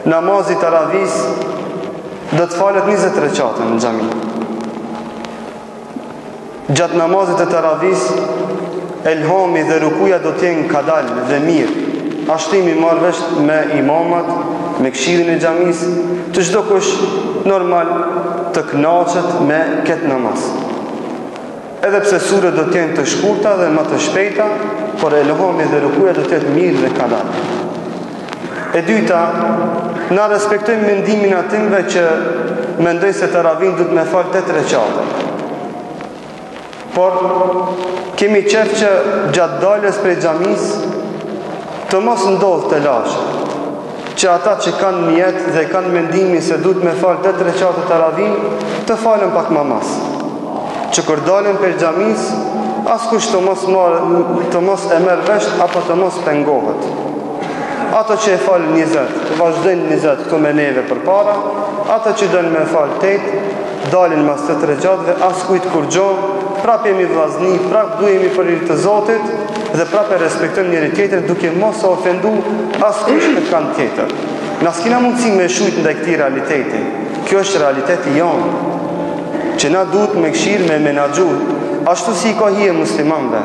namazi taravis do të falet 20 rekate në xhami. Gjatë namazit e taravis, elhami dhe rukuja do t'jenë kadal dhe mirë. Ashtimi marrë vesh me imamat, me këshillin e xhamis, të çdo kush normal të kënaqet me këtë namaz. Edhe pse surët do t'jenë të shkurta dhe më të shpejta, por elhami dhe rukuja do t'jetë mirë dhe kadal. E dyta, na respektojmë mendimin atimve që mendoj se taravin du të me falë 8 rekate. Por kemi qef që gjatë daljes prej xhamis të mos ndodhë të lashë, që ata që kanë niyet dhe kanë mendimin se du të me falë 8 rekate taravin, të falën pak më mas. Që kur dalën prej xhamis, askush të mos e merr vesh apo të mos pengohet. Ata që e falën 20, vazhdojnë 20 këtu me neve për para, ata që dënë me falë 8, dalin mas 8 rekateve, askujt kur gjohë, prap jemi vllazni, prap duhemi për hir të Zotit dhe prap e respektojmë njëri tjetrin duke mos e ofendu askush të kanë tjetër. Na s'kena mundësi me shujt ndaj këtij realiteti. Kjo është realiteti jonë, që na duhet me këshirë me menaxhu, ashtu si ka hije muslimanëve.